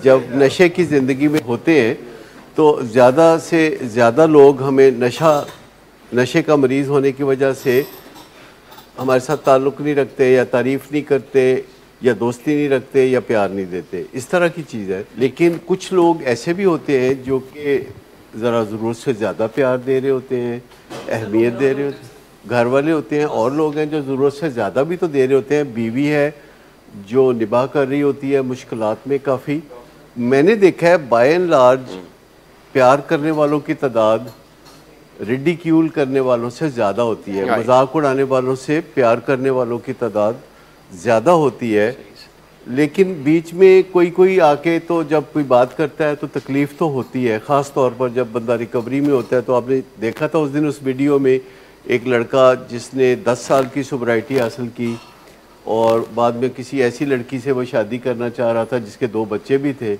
जब नशे की ज़िंदगी में होते हैं तो ज़्यादा से ज़्यादा लोग हमें नशे का मरीज़ होने की वजह से हमारे साथ ताल्लुक़ नहीं रखते या तारीफ़ नहीं करते या दोस्ती नहीं रखते या प्यार नहीं देते, इस तरह की चीज़ है। लेकिन कुछ लोग ऐसे भी होते हैं जो कि ज़रा ज़रूरत से ज़्यादा प्यार दे रहे होते हैं, अहमियत दे रहे होते हैं। घर वाले होते हैं और लोग हैं जो ज़रूरत से ज़्यादा भी तो दे रहे होते हैं। बीवी है जो निभा कर रही होती है मुश्किलात में काफ़ी। मैंने देखा है बाय एंड लार्ज प्यार करने वालों की तादाद रिडिक्यूल करने वालों से ज़्यादा होती है। मजाक उड़ाने वालों से प्यार करने वालों की तादाद ज़्यादा होती है। लेकिन बीच में कोई कोई आके तो जब कोई बात करता है तो तकलीफ़ तो होती है, ख़ास तौर पर जब बंदा रिकवरी में होता है। तो आपने देखा था उस दिन उस वीडियो में एक लड़का जिसने 10 साल की सोब्राइटी हासिल की और बाद में किसी ऐसी लड़की से वो शादी करना चाह रहा था जिसके 2 बच्चे भी थे,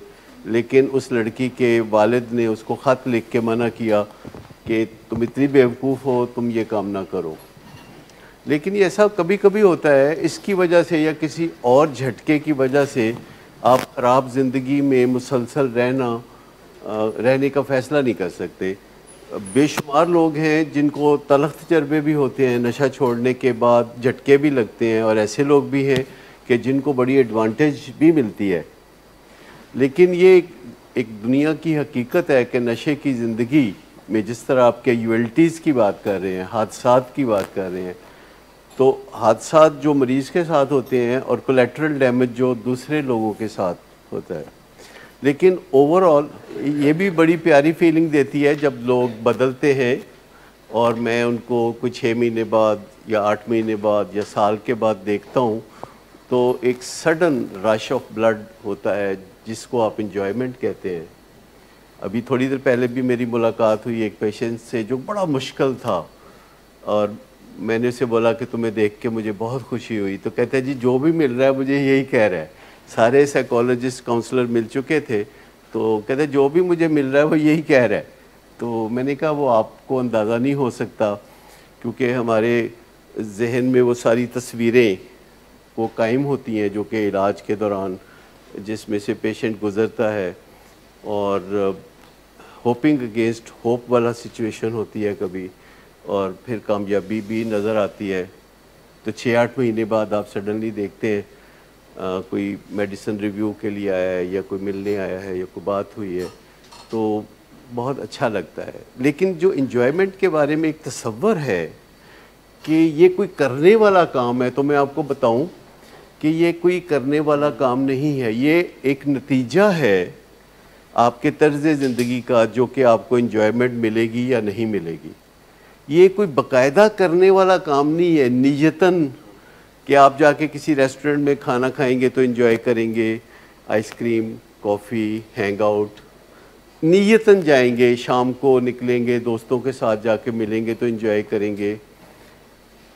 लेकिन उस लड़की के वालिद ने उसको ख़त लिख के मना किया कि तुम इतनी बेवकूफ़ हो, तुम ये काम ना करो। लेकिन ये ऐसा कभी कभी होता है, इसकी वजह से या किसी और झटके की वजह से आप ख़राब ज़िंदगी में मुसलसल रहने का फ़ैसला नहीं कर सकते। बेशुमार लोग हैं जिनको तलख़ तजर्बे भी होते हैं, नशा छोड़ने के बाद झटके भी लगते हैं, और ऐसे लोग भी हैं कि जिनको बड़ी एडवांटेज भी मिलती है। लेकिन ये एक दुनिया की हकीकत है कि नशे की ज़िंदगी में जिस तरह आप कैजुअल्टीज़ की बात कर रहे हैं, हादसात की बात कर रहे हैं, तो हादसात जो मरीज़ के साथ होते हैं और कोलेटरल डैमेज जो दूसरे लोगों के साथ होता है। लेकिन ओवरऑल ये भी बड़ी प्यारी फीलिंग देती है जब लोग बदलते हैं और मैं उनको कुछ 6 महीने बाद या 8 महीने बाद या साल के बाद देखता हूँ, तो एक सडन रश ऑफ ब्लड होता है जिसको आप इंजॉयमेंट कहते हैं। अभी थोड़ी देर पहले भी मेरी मुलाकात हुई एक पेशेंट से जो बड़ा मुश्किल था, और मैंने उसे बोला कि तुम्हें देख के मुझे बहुत खुशी हुई। तो कहते हैं जी जो भी मिल रहा है मुझे यही कह रहा है। सारे साइकोलॉजिस्ट काउंसलर मिल चुके थे, तो कहते जो भी मुझे मिल रहा है वो यही कह रहा है। तो मैंने कहा वो आपको अंदाज़ा नहीं हो सकता, क्योंकि हमारे जहन में वो सारी तस्वीरें वो कायम होती हैं जो कि इलाज के दौरान जिसमें से पेशेंट गुज़रता है, और होपिंग अगेंस्ट होप वाला सिचुएशन होती है कभी, और फिर कामयाबी भी नज़र आती है। तो 6-8 महीने बाद आप सडनली देखते हैं कोई मेडिसिन रिव्यू के लिए आया है या कोई मिलने आया है या कोई बात हुई है, तो बहुत अच्छा लगता है। लेकिन जो इन्जॉयमेंट के बारे में एक तसव्वुर है कि ये कोई करने वाला काम है, तो मैं आपको बताऊं कि ये कोई करने वाला काम नहीं है। ये एक नतीजा है आपके तर्ज़ ज़िंदगी का, जो कि आपको इन्जॉयमेंट मिलेगी या नहीं मिलेगी। ये कोई बाकायदा करने वाला काम नहीं है नियतन कि आप जाके किसी रेस्टोरेंट में खाना खाएंगे तो एंजॉय करेंगे, आइसक्रीम, कॉफ़ी, हैंग आउट, नियतन जाएंगे, शाम को निकलेंगे, दोस्तों के साथ जाके मिलेंगे तो एंजॉय करेंगे।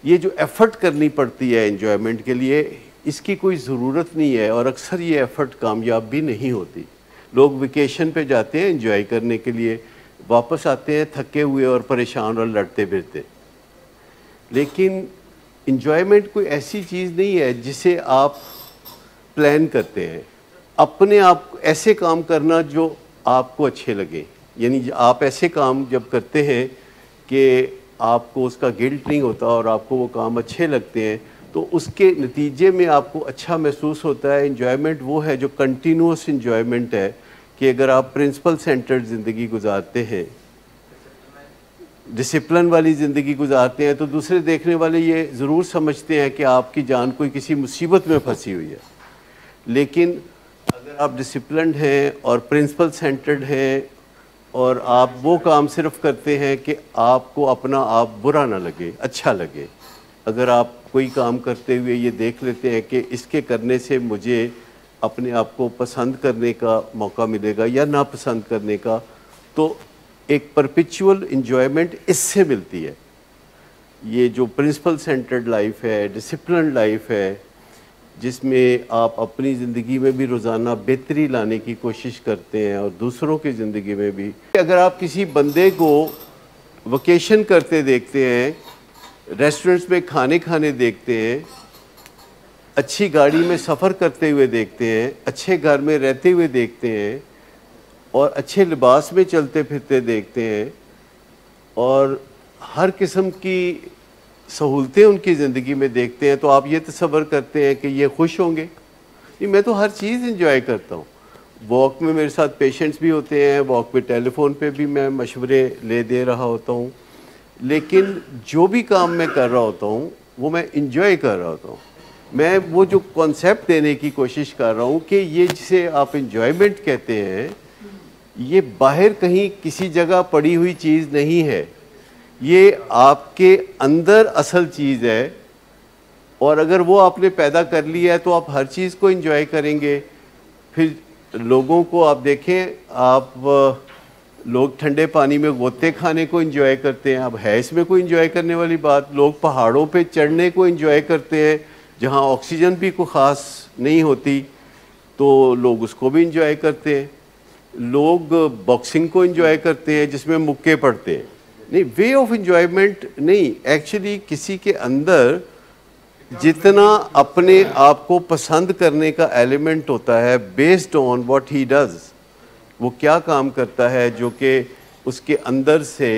ये जो एफ़र्ट करनी पड़ती है एंजॉयमेंट के लिए, इसकी कोई ज़रूरत नहीं है, और अक्सर ये एफ़र्ट कामयाब भी नहीं होती। लोग वेकेशन पे जाते हैं एंजॉय करने के लिए, वापस आते हैं थके हुए और परेशान और लड़ते फिरते। लेकिन इंजॉयमेंट कोई ऐसी चीज़ नहीं है जिसे आप प्लान करते हैं। अपने आप ऐसे काम करना जो आपको अच्छे लगे, यानी आप ऐसे काम जब करते हैं कि आपको उसका गिल्ट नहीं होता और आपको वो काम अच्छे लगते हैं, तो उसके नतीजे में आपको अच्छा महसूस होता है। इंजॉयमेंट वो है जो कंटिन्यूस इंजॉयमेंट है कि अगर आप प्रिंसिपल सेंटर्ड ज़िंदगी गुजारते हैं, डिसिप्लिन वाली ज़िंदगी गुजारते हैं, तो दूसरे देखने वाले ये ज़रूर समझते हैं कि आपकी जान कोई किसी मुसीबत में फंसी हुई है। लेकिन अगर आप डिसिप्लिन्ड हैं और प्रिंसिपल सेंटर्ड हैं और आप वो काम सिर्फ करते हैं कि आपको अपना आप बुरा ना लगे, अच्छा लगे, अगर आप कोई काम करते हुए ये देख लेते हैं कि इसके करने से मुझे अपने आप को पसंद करने का मौका मिलेगा या नापसंद करने का, तो एक परपेचुअल इंजॉयमेंट इससे मिलती है। ये जो प्रिंसिपल सेंटर्ड लाइफ है, डिसिप्लिन लाइफ है, जिसमें आप अपनी ज़िंदगी में भी रोज़ाना बेहतरी लाने की कोशिश करते हैं और दूसरों की ज़िंदगी में भी। अगर आप किसी बंदे को वकेशन करते देखते हैं, रेस्टोरेंट्स में खाने देखते हैं, अच्छी गाड़ी में सफ़र करते हुए देखते हैं, अच्छे घर में रहते हुए देखते हैं और अच्छे लिबास में चलते फिरते देखते हैं और हर किस्म की सहूलतें उनकी ज़िंदगी में देखते हैं, तो आप ये तसव्वुर करते हैं कि ये खुश होंगे। नहीं, मैं तो हर चीज़ इंजॉय करता हूँ। वॉक में मेरे साथ पेशेंट्स भी होते हैं, वॉक पे टेलीफोन पे भी मैं मशवरे ले दे रहा होता हूँ, लेकिन जो भी काम मैं कर रहा होता हूँ वो मैं इंजॉय कर रहा होता हूँ। मैं वो जो कॉन्सेप्ट देने की कोशिश कर रहा हूँ कि ये जिसे आप इंजॉयमेंट कहते हैं, ये बाहर कहीं किसी जगह पड़ी हुई चीज़ नहीं है, ये आपके अंदर असल चीज़ है। और अगर वो आपने पैदा कर लिया है तो आप हर चीज़ को एंजॉय करेंगे। फिर लोगों को आप देखें, आप लोग ठंडे पानी में गोते खाने को एंजॉय करते हैं। अब है इसमें कोई एंजॉय करने वाली बात? लोग पहाड़ों पे चढ़ने को एंजॉय करते हैं जहाँ ऑक्सीजन भी कोई ख़ास नहीं होती, तो लोग उसको भी एंजॉय करते हैं। लोग बॉक्सिंग को एंजॉय करते हैं जिसमें मुक्के पड़ते हैं। नहीं, वे ऑफ एंजॉयमेंट नहीं, एक्चुअली किसी के अंदर जितना अपने आप को पसंद करने का एलिमेंट होता है based on what he does, वो क्या काम करता है, जो कि उसके अंदर से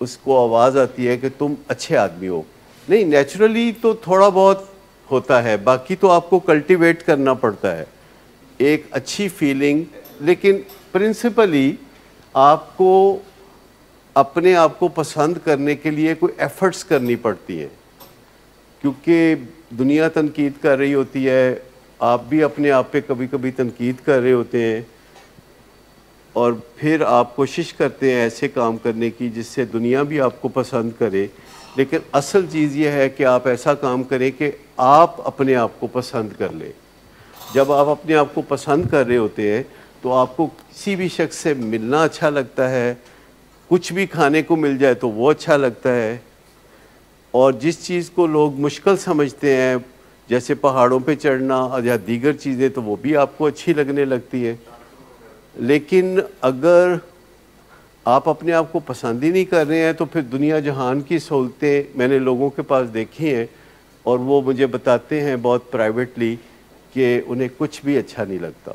उसको आवाज़ आती है कि तुम अच्छे आदमी हो। नहीं, नेचुरली तो थोड़ा बहुत होता है, बाकी तो आपको कल्टीवेट करना पड़ता है एक अच्छी फीलिंग। लेकिन प्रिंसिपली आपको अपने आप को पसंद करने के लिए कोई एफर्ट्स करनी पड़ती हैं, क्योंकि दुनिया तनकीद कर रही होती है, आप भी अपने आप पे कभी कभी तनकीद कर रहे होते हैं और फिर आप कोशिश करते हैं ऐसे काम करने की जिससे दुनिया भी आपको पसंद करे। लेकिन असल चीज़ ये है कि आप ऐसा काम करें कि आप अपने आप को पसंद कर लें। जब आप अपने आप को पसंद कर रहे होते हैं तो आपको किसी भी शख्स से मिलना अच्छा लगता है, कुछ भी खाने को मिल जाए तो वो अच्छा लगता है, और जिस चीज़ को लोग मुश्किल समझते हैं जैसे पहाड़ों पे चढ़ना या दीगर चीज़ें, तो वो भी आपको अच्छी लगने लगती है। लेकिन अगर आप अपने आप को पसंद ही नहीं कर रहे हैं तो फिर दुनिया जहान की सहूलतें मैंने लोगों के पास देखी हैं और वो मुझे बताते हैं बहुत प्राइवेटली कि उन्हें कुछ भी अच्छा नहीं लगता,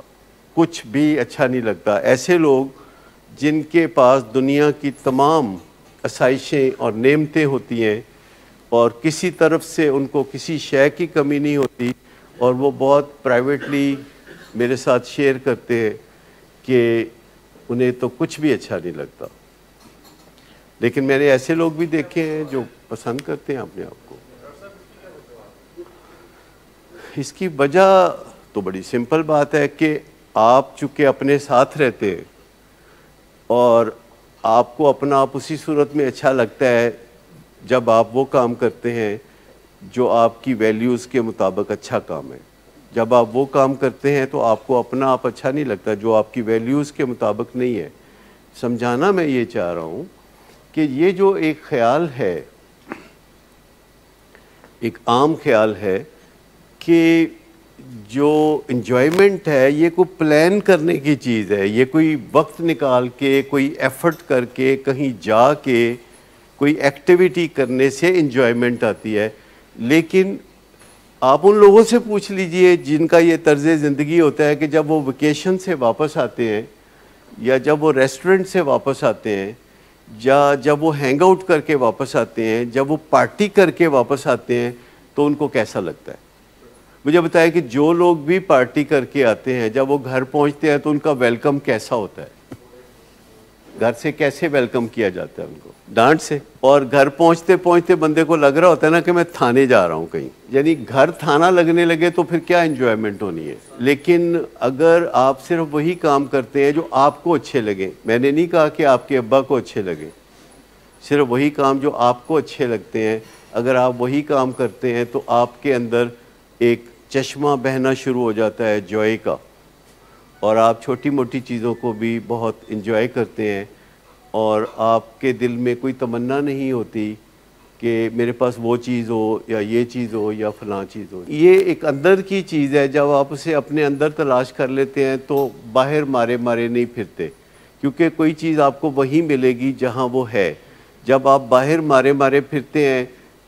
कुछ भी अच्छा नहीं लगता। ऐसे लोग जिनके पास दुनिया की तमाम आसाइशें और नेमतें होती हैं और किसी तरफ से उनको किसी शय की कमी नहीं होती, और वो बहुत प्राइवेटली मेरे साथ शेयर करते हैं कि उन्हें तो कुछ भी अच्छा नहीं लगता। लेकिन मैंने ऐसे लोग भी देखे हैं जो पसंद करते हैं अपने आप को। इसकी वजह तो बड़ी सिंपल बात है कि आप चूँकि अपने साथ रहते हैं और आपको अपना आप उसी सूरत में अच्छा लगता है जब आप वो काम करते हैं जो आपकी वैल्यूज़ के मुताबिक अच्छा काम है। जब आप वो काम करते हैं तो आपको अपना आप अच्छा नहीं लगता जो आपकी वैल्यूज़ के मुताबिक नहीं है। समझाना मैं ये चाह रहा हूँ कि ये जो एक ख़याल है, एक आम ख्याल है कि जो इन्जॉयमेंट है ये कोई प्लान करने की चीज़ है, ये कोई वक्त निकाल के, कोई एफ़र्ट करके, कहीं जा के कोई एक्टिविटी करने से इन्जॉयमेंट आती है। लेकिन आप उन लोगों से पूछ लीजिए जिनका ये तर्ज़ ज़िंदगी होता है कि जब वो वेकेशन से वापस आते हैं या जब वो रेस्टोरेंट से वापस आते हैं या जब वो हैंग आउट करके वापस आते हैं, जब वो पार्टी करके वापस आते हैं, तो उनको कैसा लगता है। मुझे बताया कि जो लोग भी पार्टी करके आते हैं जब वो घर पहुंचते हैं तो उनका वेलकम कैसा होता है। घर से कैसे वेलकम किया जाता है उनको? डांट से। और घर पहुंचते पहुंचते बंदे को लग रहा होता है ना कि मैं थाने जा रहा हूँ कहीं, यानी घर थाना लगने लगे तो फिर क्या एंजॉयमेंट होनी है। लेकिन अगर आप सिर्फ वही काम करते हैं जो आपको अच्छे लगे, मैंने नहीं कहा कि आपके अब्बा को अच्छे लगे, सिर्फ वही काम जो आपको अच्छे लगते हैं, अगर आप वही काम करते हैं तो आपके अंदर एक चश्मा बहना शुरू हो जाता है जॉय का, और आप छोटी मोटी चीज़ों को भी बहुत इंजॉय करते हैं और आपके दिल में कोई तमन्ना नहीं होती कि मेरे पास वो चीज़ हो या ये चीज़ हो या फ़लाँ चीज़ हो। ये एक अंदर की चीज़ है, जब आप उसे अपने अंदर तलाश कर लेते हैं तो बाहर मारे मारे नहीं फिरते, क्योंकि कोई चीज़ आपको वहीं मिलेगी जहाँ वो है। जब आप बाहर मारे मारे फिरते हैं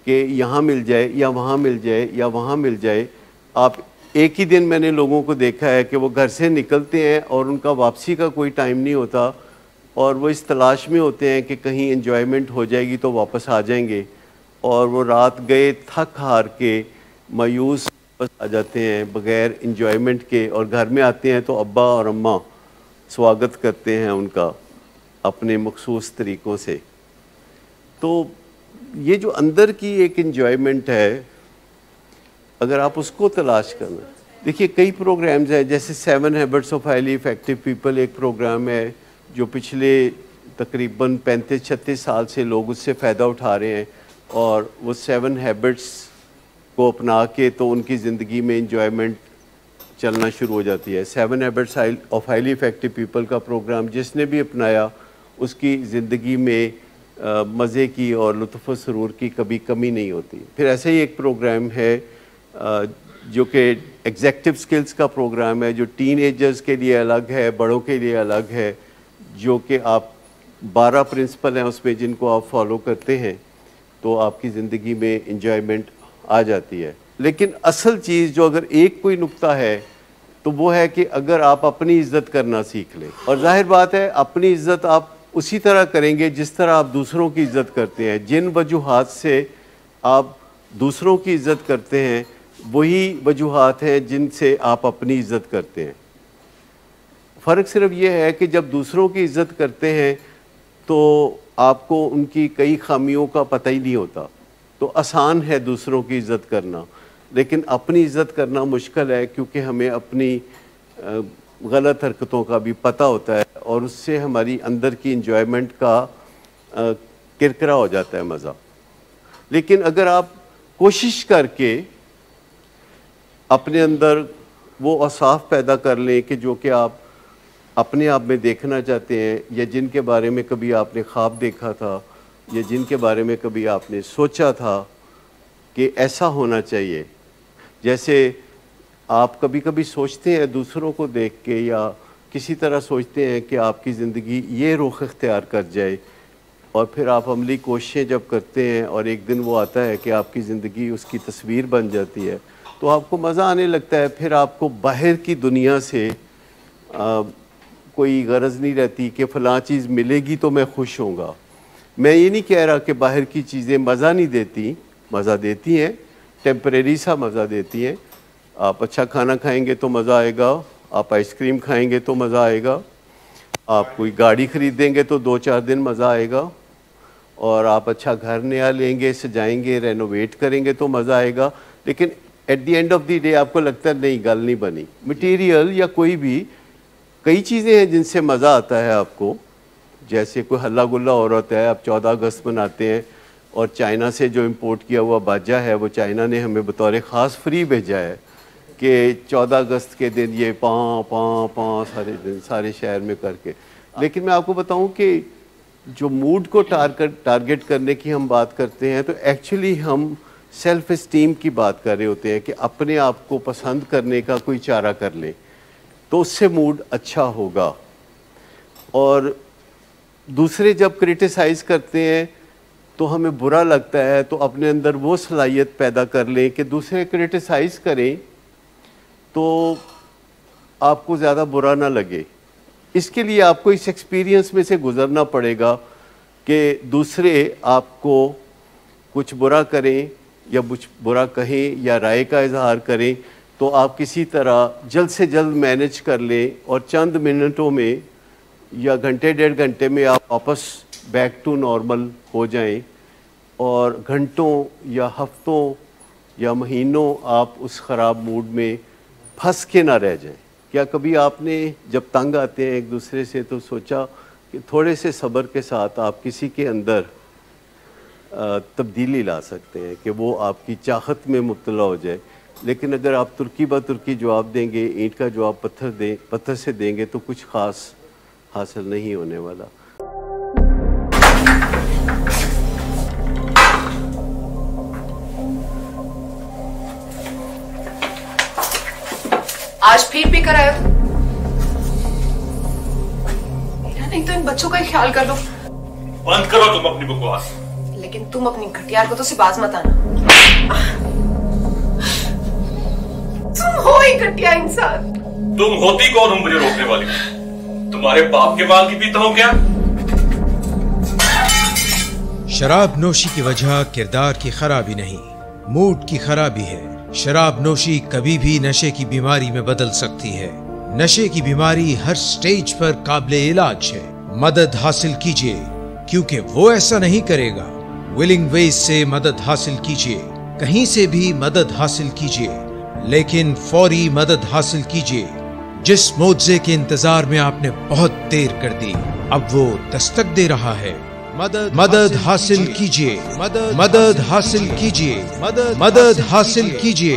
कि यहाँ मिल जाए या वहाँ मिल जाए या वहाँ मिल जाए, आप एक ही दिन मैंने लोगों को देखा है कि वो घर से निकलते हैं और उनका वापसी का कोई टाइम नहीं होता और वो इस तलाश में होते हैं कि कहीं एंजॉयमेंट हो जाएगी तो वापस आ जाएंगे, और वो रात गए थक हार के मायूस वापस आ जाते हैं बग़ैर एंजॉयमेंट के, और घर में आते हैं तो अब्बा और अम्मा स्वागत करते हैं उनका अपने मखसूस तरीक़ों से। तो ये जो अंदर की एक एंजॉयमेंट है, अगर आप उसको तलाश करना, देखिए कई प्रोग्राम्स हैं, जैसे 7 habits of highly effective people एक प्रोग्राम है जो पिछले तकरीबन 35-36 साल से लोग उससे फ़ायदा उठा रहे हैं, और वो 7 हैबिट्स को अपना के तो उनकी ज़िंदगी में इंजॉयमेंट चलना शुरू हो जाती है। 7 habits of highly effective people का प्रोग्राम जिसने भी अपनाया उसकी ज़िंदगी में मज़े की और लुत्फ़ सुरूर की कभी कमी नहीं होती। फिर ऐसे ही एक प्रोग्राम है जो कि एग्जेक्टिव स्किल्स का प्रोग्राम है, जो टीनेजर्स के लिए अलग है, बड़ों के लिए अलग है, जो कि आप 12 प्रिंसिपल हैं उसमें जिनको आप फॉलो करते हैं तो आपकी ज़िंदगी में इंजॉयमेंट आ जाती है। लेकिन असल चीज़ जो अगर एक कोई नुक्ता है तो वो है कि अगर आप अपनी इज़्ज़त करना सीख लें, और जाहिर बात है अपनी इज़्ज़त आप उसी तरह करेंगे जिस तरह आप दूसरों की इज़्ज़त करते हैं। जिन वजूहात से आप दूसरों की इज़्ज़त करते हैं वही वजूहात हैं जिनसे आप अपनी इज़्ज़त करते हैं। फ़र्क सिर्फ ये है कि जब दूसरों की इज़्ज़त करते हैं तो आपको उनकी कई खामियों का पता ही नहीं होता, तो आसान है दूसरों की इज़्ज़त करना, लेकिन अपनी इज़्ज़त करना मुश्किल है क्योंकि हमें अपनी गलत हरकतों का भी पता होता है और उससे हमारी अंदर की इंजॉयमेंट का किरकिरा हो जाता है मज़ा। लेकिन अगर आप कोशिश करके अपने अंदर वो औसाफ पैदा कर लें कि जो कि आप अपने आप में देखना चाहते हैं, या जिनके बारे में कभी आपने ख्वाब देखा था, या जिनके बारे में कभी आपने सोचा था कि ऐसा होना चाहिए। जैसे आप कभी कभी सोचते हैं दूसरों को देख के, या किसी तरह सोचते हैं कि आपकी ज़िंदगी ये रुख इख्तियार कर जाए, और फिर आप अमली कोशिशें जब करते हैं और एक दिन वो आता है कि आपकी ज़िंदगी उसकी तस्वीर बन जाती है तो आपको मज़ा आने लगता है। फिर आपको बाहर की दुनिया से कोई गरज नहीं रहती कि फ़लाँ चीज़ मिलेगी तो मैं खुश होऊंगा। मैं ये नहीं कह रहा कि बाहर की चीज़ें मज़ा नहीं देती, मज़ा देती हैं, टेम्परेरी सा मज़ा देती हैं। आप अच्छा खाना खाएंगे तो मज़ा आएगा, आप आइसक्रीम खाएंगे तो मज़ा आएगा, आप कोई गाड़ी ख़रीदेंगे तो 2-4 दिन मज़ा आएगा, और आप अच्छा घर नया लेंगे, सजाएंगे, रेनोवेट करेंगे तो मज़ा आएगा। लेकिन at the end of the day आपको लगता है नहीं, गल नहीं बनी। मटीरियल या कोई भी कई चीज़ें हैं जिनसे मज़ा आता है आपको, जैसे कोई हल्ला गुल्ला हो रहा है, आप 14 अगस्त मनाते हैं और चाइना से जो इंपोर्ट किया हुआ बाजा है वो चाइना ने हमें बतौर ख़ास फ्री भेजा है कि 14 अगस्त के दिन ये पाँ पाँ पाँ सारे दिन सारे शहर में करके। लेकिन मैं आपको बताऊं कि जो मूड को टारगेट करने की हम बात करते हैं तो एक्चुअली हम सेल्फ इस्टीम की बात कर रहे होते हैं कि अपने आप को पसंद करने का कोई चारा कर लें तो उससे मूड अच्छा होगा। और दूसरे जब क्रिटिसाइज़ करते हैं तो हमें बुरा लगता है, तो अपने अंदर वो सलाहियत पैदा कर लें कि दूसरे क्रिटिसाइज़ करें तो आपको ज़्यादा बुरा ना लगे। इसके लिए आपको इस एक्सपीरियंस में से गुज़रना पड़ेगा कि दूसरे आपको कुछ बुरा करें या कुछ बुरा कहें या राय का इजहार करें तो आप किसी तरह जल्द से जल्द मैनेज कर लें और चंद मिनटों में या घंटे 1.5 घंटे में आप वापस बैक टू नॉर्मल हो जाएं, और घंटों या हफ्तों या महीनों आप उस ख़राब मूड में फंस के ना रह जाएं। क्या कभी आपने जब तंग आते हैं एक दूसरे से तो सोचा कि थोड़े से सब्र के साथ आप किसी के अंदर तब्दीली ला सकते हैं कि वो आपकी चाहत में मुब्तला हो जाए? लेकिन अगर आप तुर्की ब तुर्की जवाब देंगे, ईंट का जवाब पत्थर से देंगे तो कुछ ख़ास हासिल नहीं होने वाला। आज फिर पी कर आए हो? नहीं तो इन बच्चों का ही ख्याल कर लो। बंद करो तुम अपनी बकवास। लेकिन तुम अपनी घटिया हरकतों से बाज मत आना। तुम हो ही घटिया इंसान। तुम होती कौन हो मुझे रोकने वाली? तुम्हारे बाप के माल की पीता हूं क्या? शराब नोशी की वजह किरदार की खराबी नहीं, मूड की खराबी है। शराब नोशी कभी भी नशे की बीमारी में बदल सकती है। नशे की बीमारी हर स्टेज पर काबिले इलाज है। मदद हासिल कीजिए, क्योंकि वो ऐसा नहीं करेगा। विलिंग वेज से मदद हासिल कीजिए, कहीं से भी मदद हासिल कीजिए, लेकिन फौरी मदद हासिल कीजिए। जिस मुआवजे के इंतजार में आपने बहुत देर कर दी, अब वो दस्तक दे रहा है। मदद हासिल कीजिए, मदद हासिल कीजिए, मदद हासिल कीजिए।